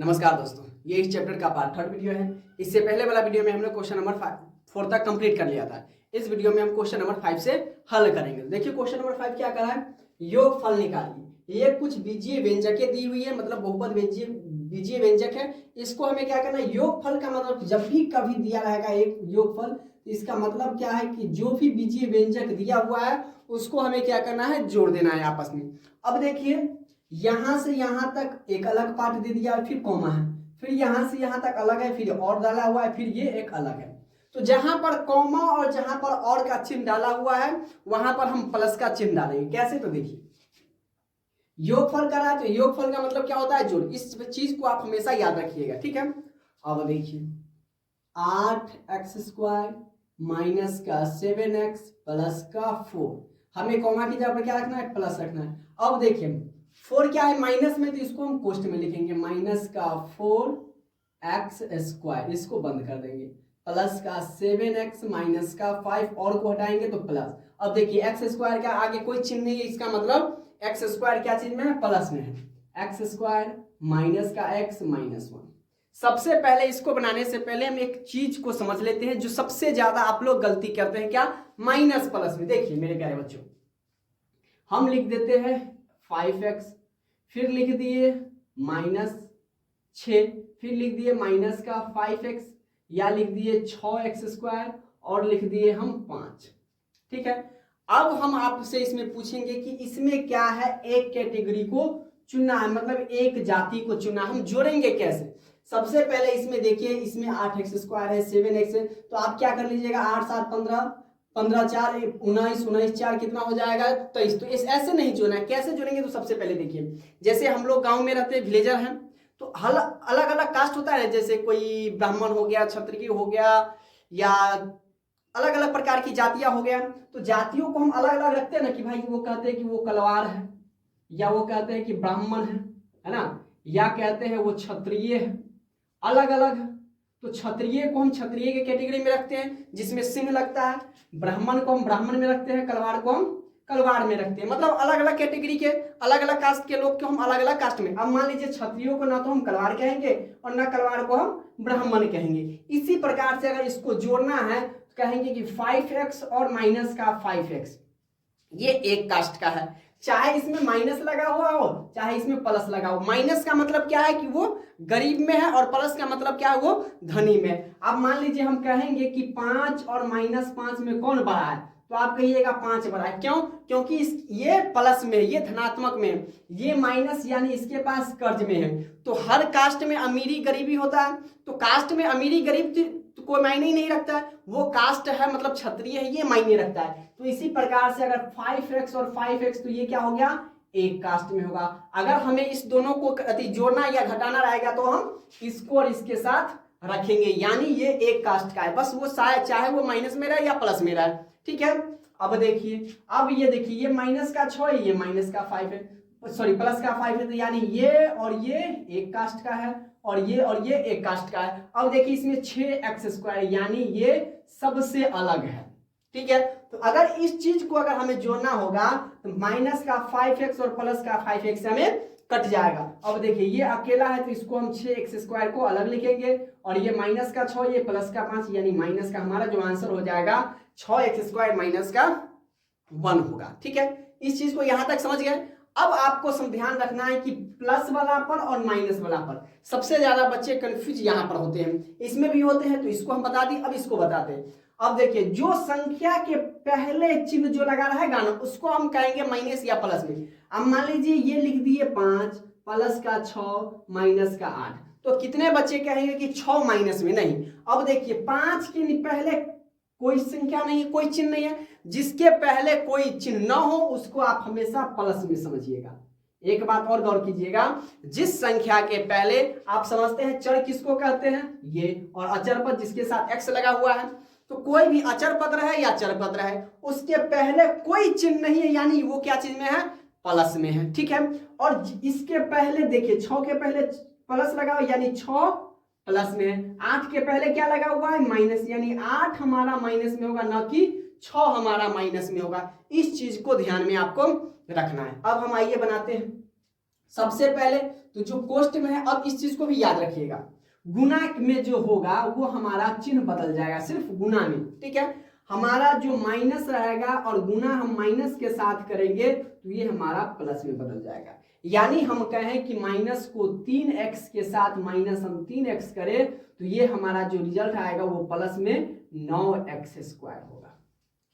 नमस्कार दोस्तों, ये इस चैप्टर का पार्ट 3 वीडियो है। इससे पहले वाला वीडियो में हमने क्वेश्चन नंबर 4 तक कंप्लीट कर लिया था। इस वीडियो में हम क्वेश्चन नंबर 5 से हल करेंगे। देखिए क्वेश्चन नंबर 5 क्या कर रहा है, योगफल निकालिए। ये कुछ बीजीय व्यंजकें दी हुई है, मतलब बहुपद बीजीय व्यंजक है। इसको हमें क्या करना है, योगफल का मतलब जब भी कभी दिया रहेगा एक योगफल, इसका मतलब क्या है कि जो भी बीजीय व्यंजक दिया हुआ है उसको हमें क्या करना है, जोड़ देना है आपस में। अब देखिए यहां से यहां तक एक अलग पार्ट दे दिया, फिर कॉमा है, फिर यहां से यहां तक अलग है, फिर और डाला हुआ है, फिर ये एक अलग है। तो जहां पर कॉमा और जहां पर और का चिन्ह डाला हुआ है वहां पर हम प्लस का चिन्ह डालेंगे। कैसे, तो देखिए योगफल करा है तो योगफल का मतलब क्या होता है, जोड़। इस चीज को आप हमेशा याद रखिएगा, ठीक है। अब देखिए 8x² माइनस का 7x प्लस का 4, हमें कॉमा की जगह पर क्या रखना है, प्लस रखना है। अब देखिए 4 क्या है माइनस में, तो इसको हम कोष्ठ में लिखेंगे, माइनस का 4x², इसको बंद कर देंगे, प्लस का 7x माइनस का 5 और को हटाएंगे तो प्लस। अब देखिए x² का आगे कोई चिन्ह नहीं है, इसका मतलब x² क्या चीज में है, प्लस में है। x² माइनस का x माइनस 1। सबसे पहले इसको बनाने से पहले हम एक चीज को समझ लेते हैं जो सबसे ज्यादा आप लोग गलती करते हैं, क्या, माइनस प्लस में। देखिए मेरे प्यारे बच्चों, हम लिख देते हैं 5x, फिर लिख दिए -6, फिर लिख दिए माइनस का 5x, या लिख दिए 6x² और लिख दिए हम 5। ठीक है, अब हम आपसे इसमें पूछेंगे कि इसमें क्या है, एक कैटेगरी को चुनना है, मतलब एक जाति को चुनना। हम जोड़ेंगे कैसे, सबसे पहले इसमें देखिए, इसमें 8x² है, 7x है, तो आप क्या कर लीजिएगा, 8 7 15, 15 4 19, 19 4 कितना हो जाएगा, 23। तो इस ऐसे नहीं जोड़ना है। कैसे जोड़ेंगे, तो सबसे पहले देखिए, जैसे हम लोग गांव में रहते हैं, विलेजर हैं, तो अलग अलग कास्ट होता है, जैसे कोई ब्राह्मण हो गया, क्षत्रिय हो गया, या अलग अलग प्रकार की जातियां हो गया। तो जातियों को हम अलग अलग रखते हैं ना, कि भाई वो कहते हैं कि वो कलवार है, या वो कहते हैं कि ब्राह्मण है ना, या कहते हैं वो क्षत्रिय है, अलग अलग। तो क्षत्रिय को हम क्षत्रिय के कैटेगरी में रखते हैं जिसमें सिंह लगता है, ब्राह्मण को हम ब्राह्मण में रखते हैं, कलवार को हम कलवार में रखते हैं। मतलब अलग अलग कैटेगरी के अलग अलग कास्ट के लोग को हम अलग अलग कास्ट में। अब मान लीजिए क्षत्रियों को ना तो हम कलवार कहेंगे और ना कलवार को हम ब्राह्मण कहेंगे। इसी प्रकार से अगर इसको जोड़ना है तो कहेंगे कि 5x और माइनस का 5x, ये एक कास्ट का है, चाहे इसमें माइनस लगा हुआ हो चाहे इसमें प्लस लगा हो। माइनस का मतलब क्या है कि वो गरीब में है, और प्लस का मतलब क्या है, वो धनी में। अब मान लीजिए हम कहेंगे कि 5 और -5 में कौन बड़ा है, तो आप कहिएगा 5 बड़ा है। क्यों, क्योंकि ये प्लस में, ये धनात्मक में, ये माइनस यानी इसके पास कर्ज में है। तो हर कास्ट में अमीरी गरीबी होता है, तो कास्ट में अमीरी गरीब तो कोई मायने ही नहीं रखता है, वो कास्ट है मतलब क्षत्रिय है, ये मायने रखता है। तो इसी प्रकार से अगर 5x और 5x, तो ये क्या हो गया, एक कास्ट में होगा। अगर हमें इस दोनों को जोड़ना या घटाना रहेगा तो हम इसको और इसके साथ रखेंगे, यानी ये एक कास्ट का है। बस वो चाहे वो माइनस में रहे या प्लस में रहे, ठीक है। अब देखिए, अब ये देखिए, ये माइनस का 6 है, ये माइनस का 5 है, सॉरी प्लस का 5 है, तो यानी ये और ये एक कास्ट का है, और ये एक कास्ट का है। अब देखिए इसमें 6x², यानी ये सबसे अलग है, ठीक है। तो अगर इस चीज को अगर हमें जोड़ना होगा तो माइनस का 5x और प्लस का 5x हमें कट जाएगा। अब देखिए ये अकेला है तो इसको हम 6x² को अलग लिखेंगे, और ये माइनस का 6, ये प्लस का 5, यानी माइनस का हमारा जो आंसर हो जाएगा 6x² माइनस का 1 होगा, ठीक है। इस चीज को यहां तक समझ गए। अब आपको ध्यान रखना है कि प्लस वाला पर और माइनस वाला पर सबसे ज्यादा बच्चे कंफ्यूज यहां पर होते हैं, इसमें भी होते हैं, तो इसको हम बता दी। अब इसको बताते हैं। अब देखिए जो संख्या के पहले चिन्ह जो लगा रहेगा ना, उसको हम कहेंगे माइनस या प्लस में। अब मान लीजिए ये लिख दिए 5 प्लस का 6 माइनस का 8, तो कितने बच्चे कहेंगे कि 6 माइनस में नहीं। अब देखिए 5 के पहले कोई संख्या नहीं है, कोई चिन्ह नहीं है, जिसके पहले कोई चिन्ह ना हो उसको आप हमेशा प्लस में समझिएगा। एक बात और गौर कीजिएगा, जिस संख्या के पहले आप समझते हैं चर किसको कहते हैं, ये, और अचर पद जिसके साथ x लगा हुआ है, तो कोई भी अचर पद रहे या चर पद रहे उसके पहले कोई चिन्ह नहीं है, यानी वो क्या चीज में है, प्लस में है, ठीक है। और इसके पहले देखिए 6 के पहले प्लस लगा, यानी 6 प्लस में है। 8 के पहले क्या लगा हुआ है, माइनस, यानी 8 हमारा माइनस में होगा, ना कि 6 हमारा माइनस में होगा। इस चीज को ध्यान में आपको रखना है। अब हम आइए बनाते हैं। सबसे पहले तो जो कोष्ट में है, अब इस चीज को भी याद रखिएगा, गुना में जो होगा वो हमारा चिन्ह बदल जाएगा सिर्फ गुना में, ठीक है। हमारा जो माइनस रहेगा और गुना हम माइनस के साथ करेंगे तो ये हमारा प्लस में बदल जाएगा। यानी हम कहें कि माइनस को 3x के साथ माइनस हम 3x करें तो ये हमारा जो रिजल्ट आएगा वो प्लस में 9x² होगा।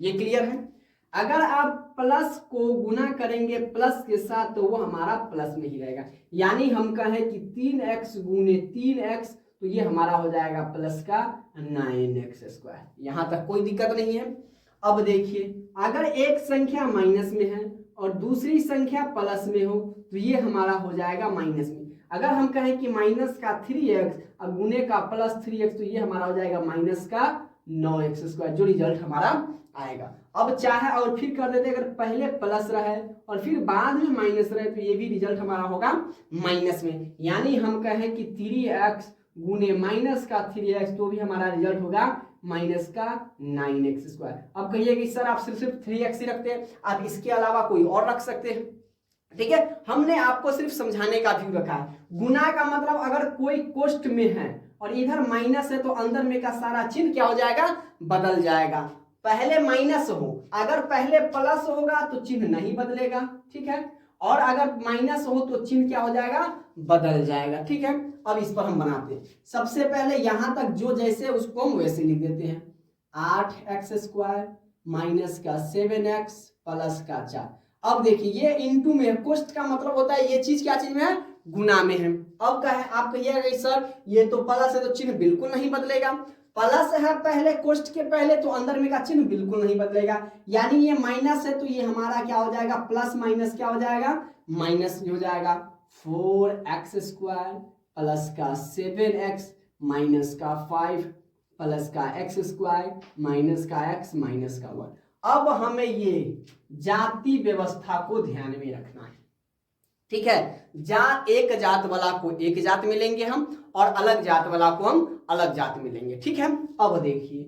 ये क्लियर है। अगर आप प्लस को गुना करेंगे प्लस के साथ तो वो हमारा प्लस में ही रहेगा। यानी हम कहें कि 3x गुने 3x तो ये हमारा हो जाएगा प्लस का 9x²। यहां तक कोई दिक्कत नहीं है। अब देखिए, अगर एक संख्या माइनस में है और दूसरी संख्या प्लस में हो तो ये हमारा हो जाएगा माइनस में। अगर हम कहें कि माइनस का 3x और गुने का प्लस 3x तो ये हमारा हो जाएगा माइनस का 9x², जो रिजल्ट हमारा आएगा। अब चाहे और फिर कर देते, अगर पहले प्लस रहे और फिर बाद में माइनस रहे तो ये भी रिजल्ट हमारा होगा माइनस में। यानी हम कहें कि 3x गुने माइनस का 3x तो भी हमारा रिजल्ट होगा माइनस का 9x²। अब कहिए कि सर आप सिर्फ 3x ही रखते हैं, आप इसके अलावा कोई और रख सकते हैं, ठीक है। हमने आपको सिर्फ समझाने का व्यू रखा है। गुना का मतलब अगर कोई कोष्ट में है और इधर माइनस है तो अंदर में का सारा चिन्ह क्या हो जाएगा, बदल जाएगा। पहले माइनस हो, अगर पहले प्लस होगा तो चिन्ह नहीं बदलेगा, ठीक है, और अगर माइनस हो तो चिन्ह क्या हो जाएगा, बदल जाएगा, ठीक है। अब इस पर हम बनाते हैं। सबसे पहले यहां तक जो जैसे उसको हम वैसे लिख देते हैं, 8x² माइनस का 7x प्लस का 4। अब देखिए ये इनटू में है, कोष्ट का मतलब होता है ये चीज क्या चीज में है, गुना में है। अब क्या है, आप कहिएगा सर ये तो प्लस है तो चिन्ह बिल्कुल नहीं बदलेगा। प्लस है पहले कोष्ट के पहले तो अंदर में का चिन्ह बिल्कुल नहीं बदलेगा। यानी ये माइनस है तो ये हमारा क्या हो जाएगा, प्लस माइनस क्या हो जाएगा, माइनस हो जाएगा। 4x² प्लस का 7x माइनस का 5 प्लस का x² माइनस का x माइनस का 1। अब हमें ये जाति व्यवस्था को ध्यान में रखना है, ठीक है। एक जात वाला को एक जात में लेंगे हम और अलग जात वाला को हम अलग जात में लेंगे, ठीक है। अब देखिए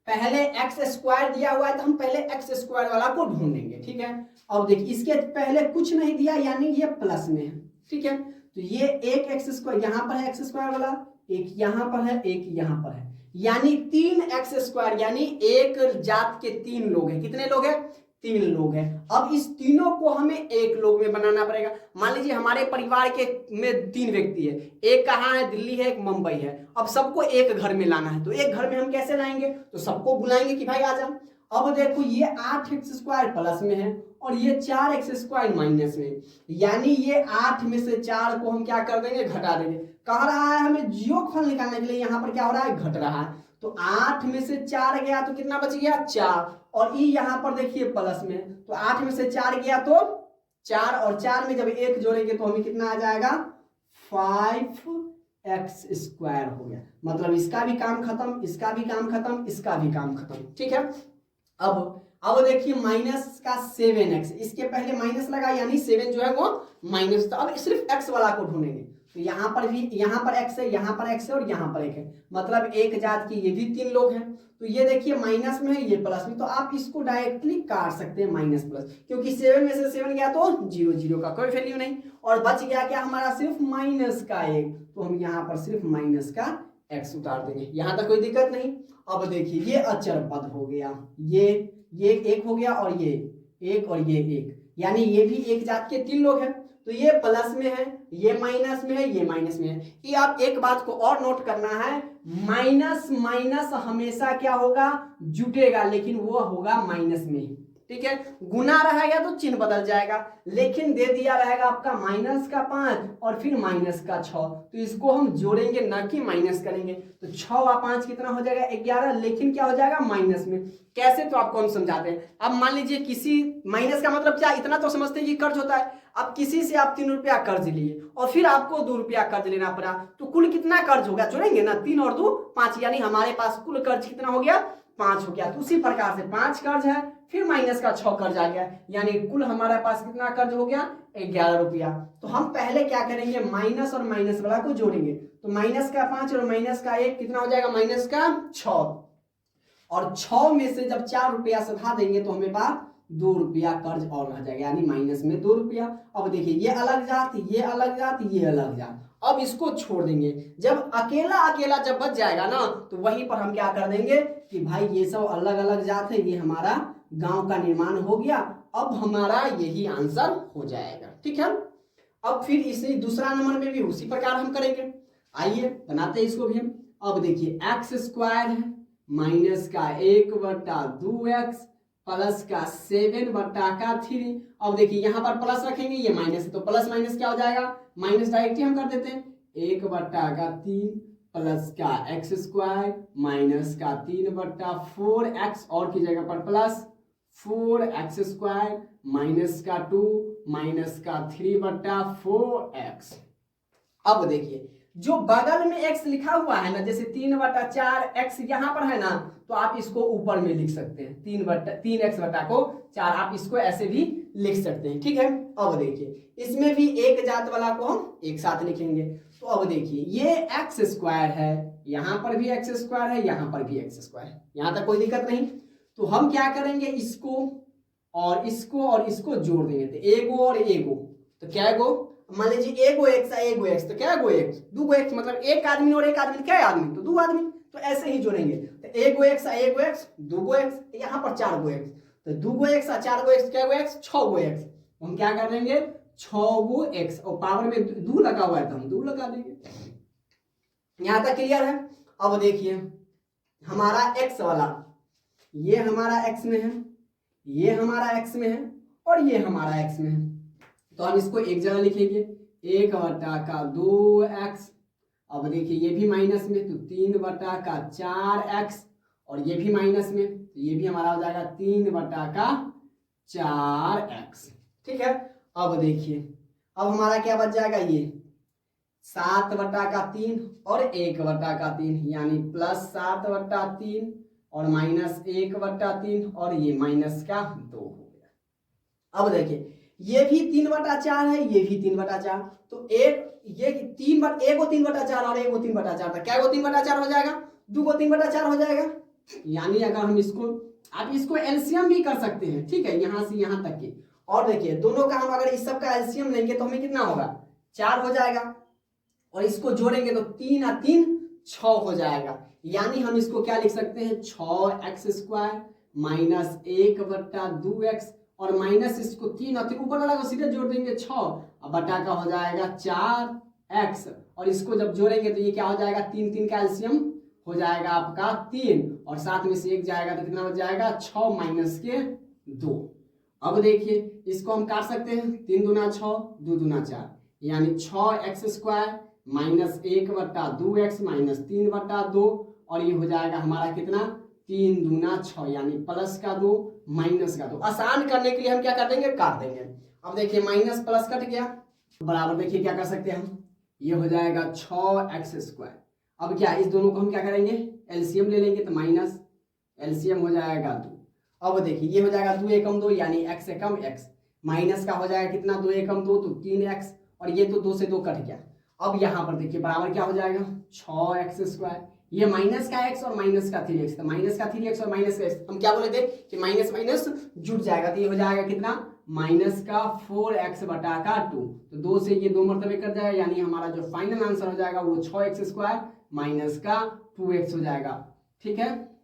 पहले x² दिया हुआ है तो हम पहले x² वाला को ढूंढेंगे, ठीक है। अब देखिए इसके पहले कुछ नहीं दिया यानी ये प्लस में है, ठीक है। तो ये एक x² यहां पर है, x² वाला एक यहां पर है, एक यहां पर है, यानी 3x², यानी एक जात के 3 लोग हैं। कितने लोग हैं, 3 लोग हैं। अब इस तीनों को हमें एक लोग में बनाना पड़ेगा। मान लीजिए हमारे परिवार के में 3 व्यक्ति है, एक कहाँ है, दिल्ली है, एक मुंबई है। अब सबको एक घर में लाना है तो एक घर में हम कैसे लाएंगे, तो सबको बुलाएंगे कि भाई आ जा। अब देखो ये 8x² प्लस में है और ये 4x² माइनस में, यानी ये 8 में से 4 को हम क्या कर देंगे, घटा देंगे। कह रहा है हमें योगफल निकालने के लिए, यहाँ पर क्या हो रहा है, घट रहा है। तो 8 में से 4 गया तो कितना बच गया, 4, और ई यहाँ पर देखिए प्लस में, तो 8 में से 4 गया तो 4, और 4 में जब 1 जोड़ेंगे तो हमें कितना आ जाएगा, 5x² हो गया। मतलब इसका भी काम खत्म, इसका भी काम खत्म, इसका भी काम खत्म, ठीक है। अब देखिए माइनस का 7x, इसके पहले माइनस लगा यानी 7 जो है वो माइनस। तो अब सिर्फ x वाला को ढूंढेंगे तो यहाँ पर भी, यहाँ पर x है, यहाँ पर x है और यहाँ पर 1 है, मतलब एक जात की ये भी 3 लोग हैं। तो ये देखिए माइनस में है, ये प्लस में, तो आप इसको डायरेक्टली काट सकते हैं माइनस प्लस, क्योंकि 7 में से 7 गया तो 0, 0 का कोई वैल्यू नहीं, और बच गया क्या हमारा, सिर्फ माइनस का 1। तो हम यहाँ पर सिर्फ माइनस का x उतार देंगे, यहाँ तक कोई दिक्कत नहीं। अब देखिए ये अचर पद हो गया, ये 1 हो गया और ये 1 और ये 1, यानी ये भी एक जात के 3 लोग हैं। तो ये प्लस में है, ये माइनस में है, ये माइनस में है। ये आप एक बात को और नोट करना है, माइनस माइनस हमेशा क्या होगा, जुटेगा, लेकिन वो होगा माइनस में, ठीक है। गुना रहेगा तो चिन्ह बदल जाएगा, लेकिन दे दिया रहेगा आपका माइनस का 5 और फिर माइनस का 6, तो इसको हम जोड़ेंगे न कि माइनस करेंगे। तो 6 व 5 कितना हो जाएगा, 11, लेकिन क्या हो जाएगा, माइनस में। कैसे, तो आपको हम समझाते हैं। अब मान लीजिए किसी, माइनस का मतलब क्या, इतना तो समझते हैं कि कर्ज होता है। अब किसी से आप 3 रुपया कर्ज लिए और फिर आपको 2 रुपया कर्ज लेना पड़ा, तो कुल कितना कर्ज हो गया, जोड़ेंगे ना, 3 और 2 5, यानी हमारे पास कुल कर्ज कितना हो गया, 5 हो गया। तो उसी प्रकार से 5 कर्ज है, फिर माइनस का 6 कर्ज आ गया, यानी कुल हमारे पास कितना कर्ज हो गया, 11 रुपया। तो हम पहले क्या करेंगे, माइनस और माइनस वाला को जोड़ेंगे। तो माइनस का 5 और माइनस का 1 कितना हो जाएगा, माइनस का 6, और 6 में से जब 4 रुपया सधा देंगे तो हमें पास ₹2 कर्ज और रह जाएगा, यानी माइनस में ₹2। अब देखिए ये अलग जात, ये अलग जात, ये अलग जात। अब इसको छोड़ देंगे, जब अकेला अकेला जब बच जाएगा ना तो वहीं पर हम क्या कर देंगे कि भाई ये सब अलग अलग जात है, ये हमारा गांव का निर्माण हो गया। अब हमारा यही आंसर हो जाएगा, ठीक है। अब फिर इसे दूसरा नंबर में भी उसी प्रकार हम करेंगे। आइए बनाते हैं इसको भी हम। अब देखिए x² है माइनस का 1/2x प्लस का 7/3। अब देखिए यहाँ पर प्लस रखेंगे, ये माइनस है तो प्लस माइनस क्या हो जाएगा, माइनस डायरेक्ट ही हम कर देते हैं। 1/3 प्लस का x² माइनस का 3/4x और की जगह पर प्लस 4x² माइनस का 2 माइनस का 3/4x। अब देखिए जो बगल में x लिखा हुआ है ना, जैसे 3/4x यहाँ पर है ना, तो आप इसको ऊपर में लिख सकते हैं 3x/4 आप इसको ऐसे भी लिख सकते हैं, ठीक है। अब देखिए इसमें भी एक जात वाला को हम एक साथ लिखेंगे। तो अब देखिए ये x² है, यहाँ पर भी x² है, यहाँ पर भी x², यहाँ तक कोई दिक्कत नहीं। तो हम क्या करेंगे, इसको और इसको और इसको जोड़ देंगे, तो एगो और एगो, तो क्या एगो, मान लीजिए एगो x है, एगो x, तो क्या एगो x, दूगो x, मतलब एक आदमी और एक आदमी, क्या आदमी तो दो आदमी, तो ऐसे ही जोड़ेंगे। तो एगो x है, एगो x, दूगो x, यहाँ पर 4गो x, तो दूगो x है, 4गो x, क्या x, 6गो x। हम क्या कर देंगे 6गो x, और पावर में 2 लगा हुआ है तो हम 2 लगा देंगे। यहाँ तक क्लियर है। अब देखिए हमारा x वाला, ये हमारा x में है, ये हमारा x में है, और ये हमारा x में है, तो हम इसको एक जगह लिखेंगे 1/2x। अब देखिए ये भी माइनस में, तो 3/4x, और ये भी माइनस में, तो ये भी हमारा हो जाएगा 3/4x, ठीक है। अब देखिए अब हमारा क्या बच जाएगा, ये 7/3 और 1/3, यानी प्लस 7/3 और माइनस 1/3, और ये माइनस का 2 हो गया। अब देखिए ये भी 3/4 है, ये भी 3/4, तो एक ये एगो 3/4 और एगो 3/4, तो क्या 3/4 हो जाएगा, 2 3/4 हो जाएगा। यानी अगर हम इसको, आप इसको एलसीएम भी कर सकते हैं, ठीक है, यहां से यहां तक के। और देखिए दोनों का हम अगर इस सब का एलसीएम लेंगे तो हमें कितना होगा, 4 हो जाएगा, और इसको जोड़ेंगे तो 3 और 3 6 हो जाएगा। यानी हम इसको क्या लिख सकते हैं, 6x² माइनस 1/2x, और माइनस इसको 3 और 3 ऊपर वाला को सीधे जोड़ देंगे 6, और बटा का हो जाएगा 4x, और इसको जब जोड़ेंगे तो ये क्या हो जाएगा, 3 3 का एलसीएम हो जाएगा आपका 3, और साथ में से 1 जाएगा तो कितना हो जाएगा 6 माइनस के 2। अब देखिए इसको हम काट सकते हैं, 3 दूना 6, 2 दूना 4, यानी 6x² माइनस 1/2x माइनस 3/2, और ये हो जाएगा हमारा कितना, 3 दूना 6, यानी प्लस का 2 माइनस का 2। आसान करने के लिए हम क्या कर देंगे, काट देंगे। अब देखिए माइनस प्लस कट गया, बराबर देखिए क्या कर सकते हैं हम, ये हो जाएगा 6x²। अब क्या इस दोनों को हम क्या करेंगे, एलसीएम ले लेंगे, तो माइनस एलसीएम हो जाएगा 2। अब देखिए ये हो जाएगा 2 एकम 2, यानी x से कम x, माइनस का हो जाएगा कितना, 2 एकम 2 तो 3x, और ये तो 2 से 2 कट गया। अब यहाँ पर देखिए बराबर क्या हो जाएगा, 6x², ये माइनस का x और माइनस का 3x, तो माइनस का 3x और माइनस का x, हम क्या बोले थे कि माइनस माइनस जुड़ जाएगा, तो ये हो जाएगा कितना, माइनस का 4x/2, तो 2 से ये 2 मरतबे कर जाएगा, यानी हमारा जो फाइनल आंसर हो जाएगा वो 6x² माइनस का 2x हो जाएगा, ठीक है।